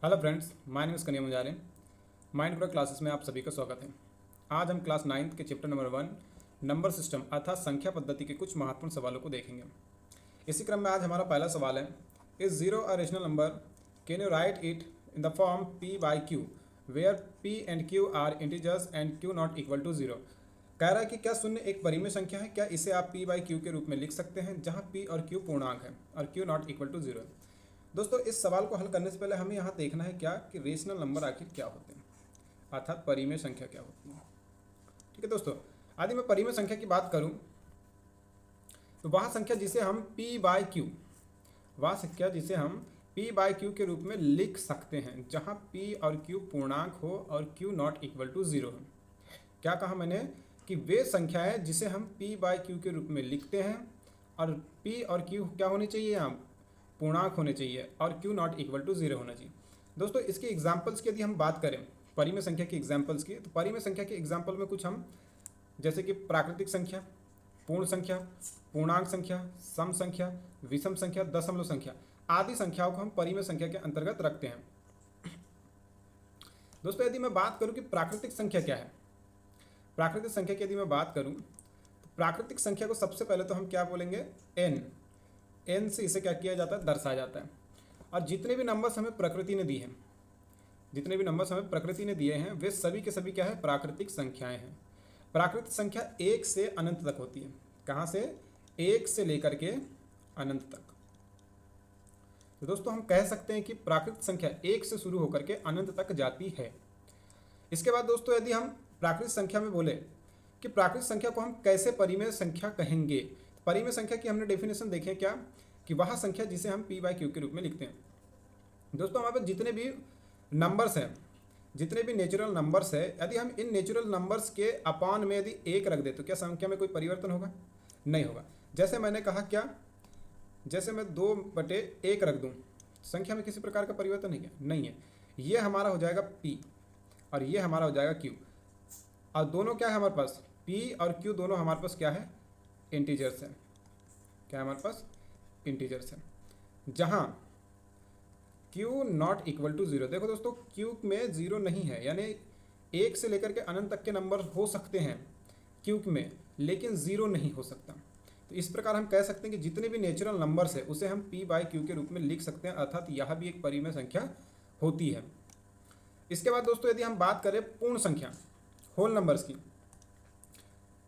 Hello friends, my name is कन्या Munjare. Mind pro classes में आप सभी का स्वागत है। आज हम क्लास 9th के चैप्टर नंबर 1 नंबर सिस्टम अर्थात संख्या पद्धति के कुछ महत्वपूर्ण सवालों को देखेंगे। इसी क्रम में आज हमारा पहला सवाल है, is zero a rational number, can you write it in the form p by q where p and q are integers and q not equal to zero. कह रहा है कि क्या शून्य एक परिमेय संख्या है, क्या इसे आप p बाई क्यू के रूप में लिख सकते हैं जहाँ p और q पूर्णांक है और q not equal to zero है। दोस्तों, इस सवाल को हल करने से पहले हमें यहाँ देखना है क्या कि रेशनल नंबर आखिर क्या होते हैं, अर्थात परिमेय संख्या क्या होती है। ठीक है दोस्तों, यदि मैं परिमेय संख्या की बात करूँ तो वह संख्या जिसे हम p बाई क्यू वह संख्या जिसे हम p बाई क्यू के रूप में लिख सकते हैं जहाँ p और q पूर्णांक हो और q not equal to zero हो। क्या कहा मैंने कि वे संख्या है जिसे हम p बाई क्यू के रूप में लिखते हैं और p और q क्या होनी चाहिए, यहाँ पूर्णांक होने चाहिए और q not equal to zero होना चाहिए। दोस्तों, इसके एग्जाम्पल्स की यदि हम बात करें परिमेय संख्या के एग्जाम्पल्स की, तो परिमेय संख्या के एग्जाम्पल में कुछ हम जैसे कि प्राकृतिक संख्या, पूर्ण संख्या, पूर्णांक संख्या, सम संख्या, विषम संख्या, दशमलव संख्या आदि संख्याओं को हम परिमेय संख्या के अंतर्गत रखते हैं। दोस्तों, यदि मैं बात करूं कि प्राकृतिक संख्या क्या है, प्राकृतिक संख्या की यदि मैं बात करूं तो प्राकृतिक संख्या को सबसे पहले तो हम क्या बोलेंगे, एन से इसे क्या किया जाता है, दर्शाया जाता है। और जितने भी नंबर्स हमें प्रकृति ने दी हैं, जितने भी नंबर्स हमें प्रकृति ने दिए हैं वे सभी के सभी क्या है, प्राकृतिक संख्याएं हैं। प्राकृतिक संख्या एक से अनंत तक होती है। कहाँ से, एक से लेकर के अनंत तक। तो दोस्तों, हम कह सकते हैं कि प्राकृतिक संख्या एक से शुरू होकर के अनंत तक जाती है। इसके बाद दोस्तों, यदि हम प्राकृतिक संख्या में बोले कि प्राकृतिक संख्या को हम कैसे परिमेय संख्या कहेंगे, परिमेय संख्या की हमने डेफिनेशन देखे क्या कि वह संख्या जिसे हम p बाई क्यू के रूप में लिखते हैं। दोस्तों, हमारे पास जितने भी नंबर्स हैं, जितने भी नेचुरल नंबर्स है, यदि हम इन नेचुरल नंबर्स के अपान में यदि एक रख दे तो क्या संख्या में कोई परिवर्तन होगा? नहीं होगा। जैसे मैंने कहा क्या, जैसे मैं 2/1 रख दूं, संख्या में किसी प्रकार का परिवर्तन है क्या? नहीं है। ये हमारा हो जाएगा p और ये हमारा हो जाएगा q। और दोनों क्या है हमारे पास, p और q दोनों हमारे पास क्या है, इंटीजर्स है। क्या है हमारे पास, इंटीजर्स है। जहाँ q not equal to zero, देखो दोस्तों q में जीरो नहीं है, यानी एक से लेकर के अनंत तक के नंबर हो सकते हैं q में, लेकिन जीरो नहीं हो सकता। तो इस प्रकार हम कह सकते हैं कि जितने भी नेचुरल नंबर्स है उसे हम p बाई क्यू के रूप में लिख सकते हैं, अर्थात यह भी एक परिमेय संख्या होती है। इसके बाद दोस्तों, यदि हम बात करें पूर्ण संख्या, होल नंबर्स की,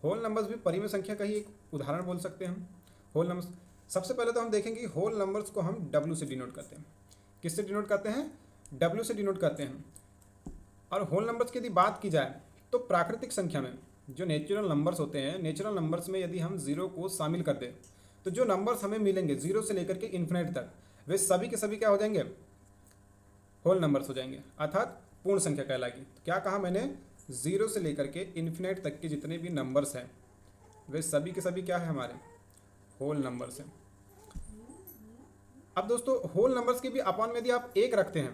होल नंबर्स भी परिमेय संख्या का ही एक उदाहरण बोल सकते हैं हम। होल नंबर्स, सबसे पहले तो हम देखेंगे कि होल नंबर्स को हम W से डिनोट करते हैं। किससे डिनोट करते हैं? W से डिनोट करते हैं। और होल नंबर्स की यदि बात की जाए तो प्राकृतिक संख्या में जो नेचुरल नंबर्स होते हैं, नेचुरल नंबर्स में यदि हम जीरो को शामिल कर दें तो जो नंबर्स हमें मिलेंगे जीरो से लेकर के इन्फिनिट तक, वे सभी के सभी क्या हो जाएंगे, होल नंबर्स हो जाएंगे, अर्थात पूर्ण संख्या कहलाएगी। तो क्या कहा मैंने, जीरो से लेकर के इन्फिनिट तक के जितने भी नंबर्स हैं वे सभी के सभी क्या है, हमारे होल नंबर्स हैं। अब दोस्तों, होल नंबर्स के भी अपान में यदि आप एक रखते हैं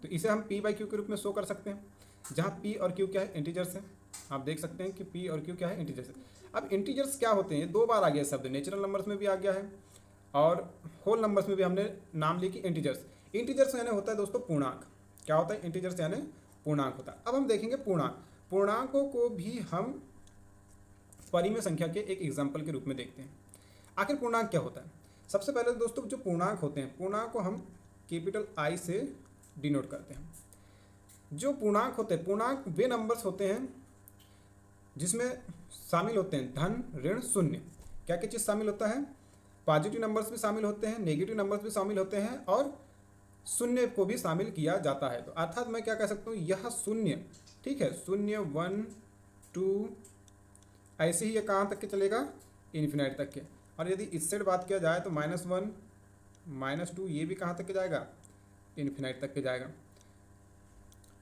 तो इसे हम p बाई क्यू के रूप में शो कर सकते हैं, जहाँ p और q क्या है, इंटीजर्स है। आप देख सकते हैं कि p और q क्या है, इंटीजर्स है। अब इंटीजर्स क्या होते हैं, दो बार आ गया शब्द, नेचुरल नंबर्स में भी आ गया है और होल नंबर्स में भी हमने नाम लिया कि इंटीजर्स। इंटीजर्स यानी होता है दोस्तों पूर्णांक। क्या होता है, इंटीजर्स यानी पूर्णांक होता है। अब हम देखेंगे पूर्णांक, पूर्णांकों को भी हम परिमेय संख्या के एक एग्जाम्पल के रूप में देखते हैं। आखिर पूर्णांक क्या होता है? सबसे पहले दोस्तों, जो पूर्णांक होते हैं, पूर्णांक को हम कैपिटल I से डिनोट करते हैं। जो पूर्णांक होते हैं, पूर्णांक वे नंबर्स होते हैं जिसमें शामिल होते हैं धन, ऋण, शून्य। क्या क्या चीज़ शामिल होता है? पॉजिटिव नंबर्स भी शामिल होते हैं, नेगेटिव नंबर्स भी शामिल होते हैं और शून्य को भी शामिल किया जाता है। तो अर्थात मैं क्या कह सकता हूँ, यह शून्य, ठीक है, शून्य, 1, 2, ऐसे ही ये कहाँ तक के चलेगा, इन्फिनिट तक के। और यदि इस साइड बात किया जाए तो -1, -2, ये भी कहाँ तक के जाएगा, इन्फिनिट तक के जाएगा।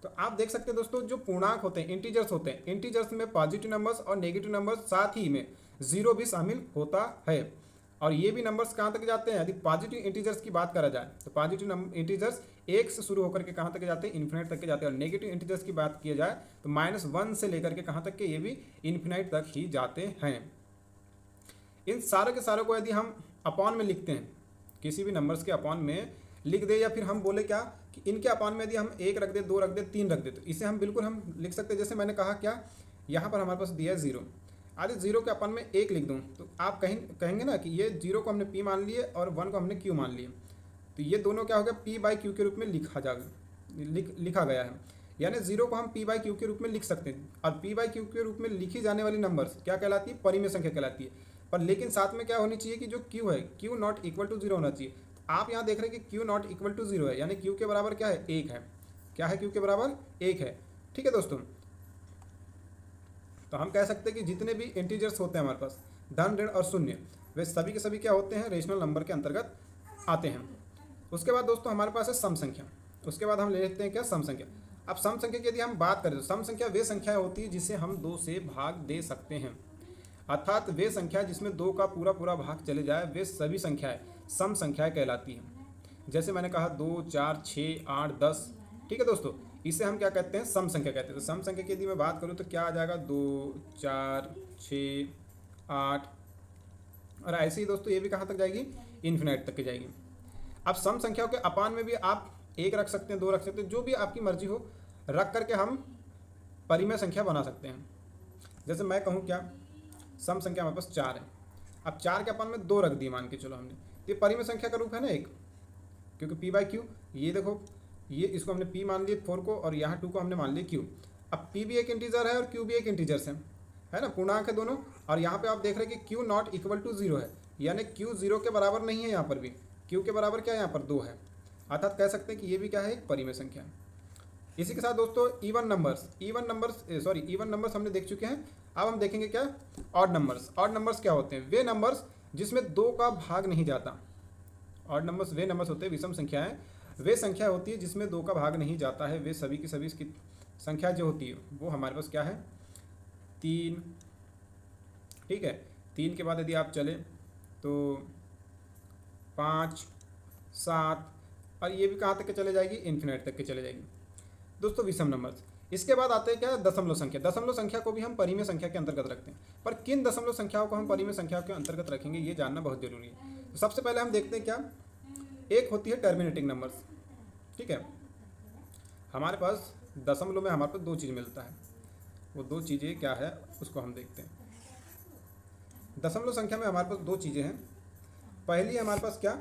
तो आप देख सकते हैं दोस्तों, जो पूर्णांक होते हैं, इंटीजर्स होते हैं, इंटीजर्स में पॉजिटिव नंबर्स और नेगेटिव नंबर्स, साथ ही में जीरो भी शामिल होता है। और ये भी नंबर्स कहाँ तक जाते हैं, यदि पॉजिटिव इंटीजर्स की बात करा जाए तो पॉजिटिव इंटीजर्स एक से शुरू होकर के कहाँ तक जाते हैं, इन्फिनिट तक के जाते हैं। और नेगेटिव इंटीजर्स की बात किया जाए तो -1 से लेकर के कहाँ तक के, ये भी इन्फिनिट तक ही जाते हैं। इन सारे के सारों को यदि हम अपॉन में लिखते हैं, किसी भी नंबर्स के अपॉन में लिख दे, या फिर हम बोले क्या कि इनके अपान में यदि हम 1 रख दे, 2 रख दे, 3 रख दे तो इसे हम बिल्कुल हम लिख सकते हैं। जैसे मैंने कहा क्या, यहाँ पर हमारे पास दिया है 0, आज 0 के अपान में 1 लिख दूँ तो आप कहेंगे ना कि ये 0 को हमने p मान लिए और 1 को हमने q मान लिए, तो ये दोनों क्या हो गया, p/q के रूप में लिखा गया है। यानी 0 को हम p/q के रूप में लिख सकते हैं, और p/q के रूप में लिखी जाने वाली नंबर्स क्या कहलाती है, परिमेय संख्या कहलाती है। पर लेकिन साथ में क्या होनी चाहिए कि जो q है, q नॉट इक्वल टू 0 होना चाहिए। आप यहाँ देख रहे हैं कि q नॉट इक्वल टू 0 है, यानी q के बराबर क्या है, 1 है। क्या है, q के बराबर 1 है। ठीक है दोस्तों, तो हम कह सकते हैं कि जितने भी इंटीजर्स होते हैं हमारे पास, धन, ऋण और शून्य, वे सभी के सभी क्या होते हैं, रेशनल नंबर के अंतर्गत आते हैं। उसके बाद दोस्तों हमारे पास है सम संख्या। उसके बाद हम ले लेते हैं क्या, सम संख्या। अब सम संख्या की यदि हम बात करें तो सम संख्या वे संख्या होती है जिसे हम 2 से भाग दे सकते हैं, अर्थात वे संख्या जिसमें 2 का पूरा पूरा भाग चले जाए वे सभी संख्याएं सम संख्याएं कहलाती हैं। जैसे मैंने कहा 2, 4, 6, 8, 10। ठीक है दोस्तों, इसे हम क्या कहते हैं, सम संख्या कहते हैं। तो सम संख्या की यदि मैं बात करूँ तो क्या आ जाएगा, 2, 4, 6, 8, और ऐसे ही दोस्तों ये भी कहाँ तक जाएगी, इन्फिनाइट तक की जाएगी। अब सम संख्याओं के अपान में भी आप 1 रख सकते हैं, 2 रख सकते हैं, जो भी आपकी मर्जी हो रख करके हम परिमेय संख्या बना सकते हैं। जैसे मैं कहूँ क्या, सम संख्या हमारे पास 4 है, अब 4 के अपान में 2 रख दिए मान के चलो हमने, तो ये परिमेय संख्या का रूप है ना एक, क्योंकि p/q, ये देखो ये इसको हमने p मान लिए 4 को, और यहाँ 2 को हमने मान लिया q। अब p भी एक इंटीजर है और q भी एक इंटीजर है ना, पूर्णांक है दोनों। और यहाँ पे आप देख रहे हैं कि q नॉट इक्वल टू 0 है, यानी q 0 के बराबर नहीं है। यहाँ पर भी q के बराबर क्या है, यहाँ पर 2 है, अर्थात कह सकते हैं कि ये भी क्या है, एक परिमेय संख्या। इसी के साथ दोस्तों इवन नंबर्स हमने देख चुके हैं। अब हम देखेंगे क्या, ऑड नंबर्स। ऑड नंबर्स क्या होते हैं, वे नंबर्स जिसमें 2 का भाग नहीं जाता। ऑड नंबर्स वे नंबर्स होते हैं, विषम संख्याएं वे संख्या होती है जिसमें 2 का भाग नहीं जाता है। वे सभी की सभी इसकी संख्या जो होती है वो हमारे पास क्या है, 3। ठीक है, 3 के बाद यदि आप चले तो 5, 7, और ये भी कहाँ तक के चले जाएगी, इन्फिनाइट तक के चले जाएगी दोस्तों, विषम नंबर्स। इसके बाद आते हैं क्या, दशमलव संख्या। दशमलव संख्या को भी हम परिमेय संख्या के अंतर्गत रखते हैं, पर किन दशमलव संख्याओं को हम परिमेय संख्या के अंतर्गत रखेंगे ये जानना बहुत जरूरी है। तो सबसे पहले हम देखते हैं क्या, एक होती है टर्मिनेटिंग नंबर्स। ठीक है, हमारे पास दशमलव में हमारे पास 2 चीज़ मिलता है, वो 2 चीज़ें क्या है उसको हम देखते हैं। दशमलव संख्या में हमारे पास 2 चीज़ें हैं। पहली है हमारे पास क्या,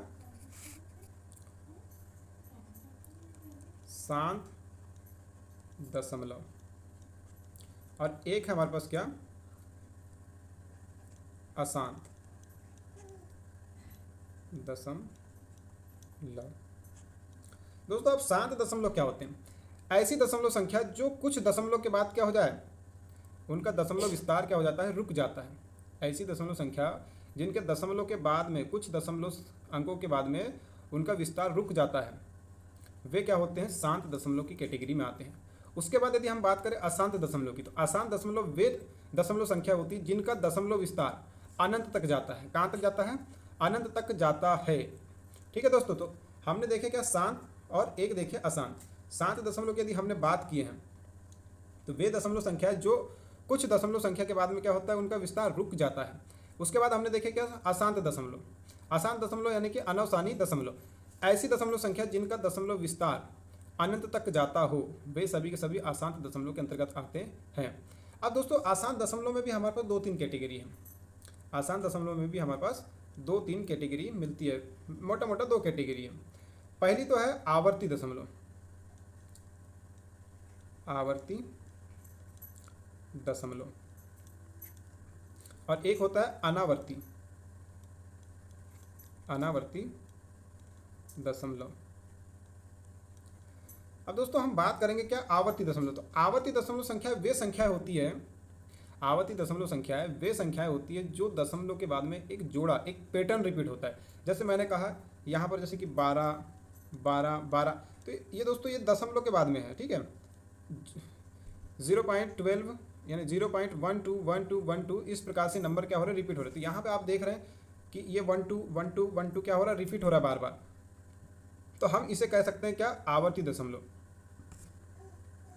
शांत दशमलव, और एक है हमारे पास क्या, अशांत दशमलव। दोस्तों अब शांत दशमलव क्या होते हैं, ऐसी दशमलव संख्या जो कुछ दशमलव के बाद क्या हो जाए, उनका दशमलव विस्तार क्या हो जाता है, रुक जाता है। ऐसी दशमलव संख्या जिनके दशमलव के बाद में, कुछ दशमलव अंकों के बाद में उनका विस्तार रुक जाता है, वे क्या होते हैं, शांत दशमलव की कैटेगरी में आते हैं। उसके बाद यदि हम बात करें अशांत दशमलव की, तो अशांत दशमलव वे दशमलव संख्या होती है जिनका दशमलव विस्तार अनंत तक जाता है। कहाँ तक जाता है, अनंत तक जाता है। ठीक है दोस्तों, तो हमने देखे क्या, शांत और एक देखे अशांत। शांत दशमलव की यदि हमने बात की है तो वे दशमलव संख्या है जो कुछ दशमलव संख्या के बाद में क्या होता है, उनका विस्तार रुक जाता है। उसके बाद हमने देखे क्या, अशांत दशमलव। अशांत दशमलव यानी कि अनवसानी दशमलव, ऐसी दशमलव संख्या जिनका दशमलव विस्तार अनंत तक जाता हो, वे सभी के सभी अशांत दशमलव के अंतर्गत आते हैं। अब दोस्तों अशांत दशमलव में भी हमारे पास 2-3 कैटेगरी है। अशांत दशमलव में भी हमारे पास 2-3 कैटेगरी मिलती है, मोटा मोटा 2 कैटेगरी है। पहली तो है आवर्ती दशमलव, आवर्ती दशमलव, और एक होता है अनावर्ती, अनावर्ती दशमलव। अब दोस्तों हम बात करेंगे क्या, आवर्ती दशमलव। तो आवर्ती दशमलव संख्या वे संख्या होती है, आवर्ती दशमलव संख्या है वे संख्याएं होती है जो दशमलव के बाद में एक जोड़ा, एक पैटर्न रिपीट होता है। जैसे मैंने कहा यहाँ पर जैसे कि 12, 12, 12, तो ये दोस्तों ये दशमलव के बाद में है। ठीक है, 0.12 यानी 0.121212 इस प्रकार से नंबर क्या हो रहे हैं, रिपीट हो रहे हैं। तो यहाँ पे आप देख रहे हैं कि ये 12 12 12 क्या हो रहा है, रिपीट हो रहा है बार बार। तो हम इसे कह सकते हैं क्या, आवर्ती दशमलव।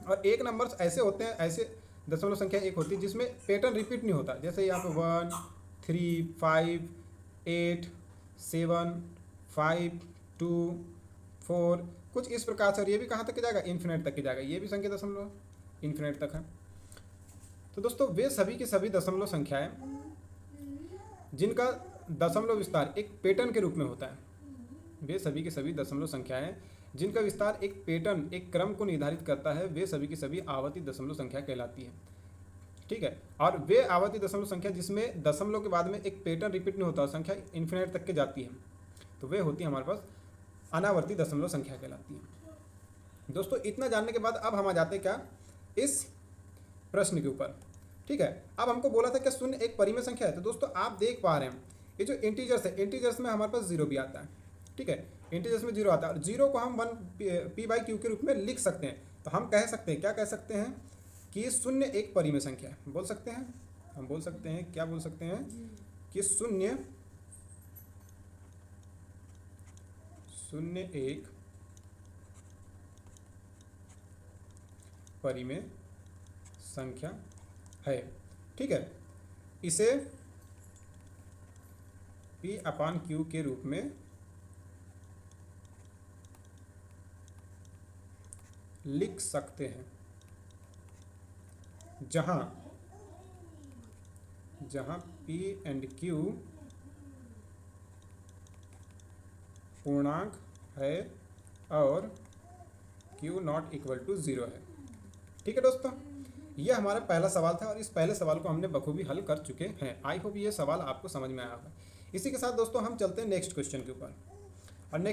और एक नंबर्स ऐसे होते हैं, ऐसे दशमलव संख्या एक होती है जिसमें पैटर्न रिपीट नहीं होता। जैसे यहाँ पे 1, 3, 5, 8, 7, 5, 2, 4, कुछ इस प्रकार से। और ये भी कहाँ तक जाएगा, इन्फिनिट तक जाएगा। ये भी संख्या दशमलव इन्फिनिट तक है। तो दोस्तों वे सभी की सभी दशमलव संख्याएं जिनका दशमलव विस्तार एक पैटर्न के रूप में होता है, वे सभी की सभी दशमलव संख्याएं जिनका विस्तार एक पैटर्न एक क्रम को निर्धारित करता है, वे सभी की सभी आवर्ती दशमलव संख्या कहलाती है। ठीक है। और वे आवर्ती दशमलव संख्या जिसमें दशमलव के बाद में एक पैटर्न रिपीट नहीं होता, संख्या इन्फिनिट तक के जाती है, तो वे होती है हमारे पास अनावर्ती दशमलव संख्या कहलाती है। दोस्तों इतना जानने के बाद अब हम आ जाते हैं क्या, इस प्रश्न के ऊपर। ठीक है। अब हमको बोला था कि शून्य एक परिमेय संख्या है। तो दोस्तों आप देख पा रहे हैं ये जो इंटीजर्स है, इंटीजर्स में हमारे पास जीरो भी आता है। ठीक है, इंटीजर्स में जीरो आता है और जीरो को हम 1p/q के रूप में लिख सकते हैं। तो हम कह सकते हैं, क्या कह सकते हैं कि शून्य एक परिमेय संख्या है। बोल सकते हैं, हम बोल सकते हैं, क्या बोल सकते हैं कि शून्य एक परिमेय संख्या है। ठीक है, इसे p/q के रूप में लिख सकते हैं, जहां p एंड q पूर्णांक है और q नॉट इक्वल टू 0 है। ठीक है दोस्तों, यह हमारा पहला सवाल था और इस पहले सवाल को हमने बखूबी हल कर चुके हैं। आई होप ये सवाल आपको समझ में आया होगा। इसी के साथ दोस्तों हम चलते हैं नेक्स्ट क्वेश्चन के ऊपर। और नेक्स्ट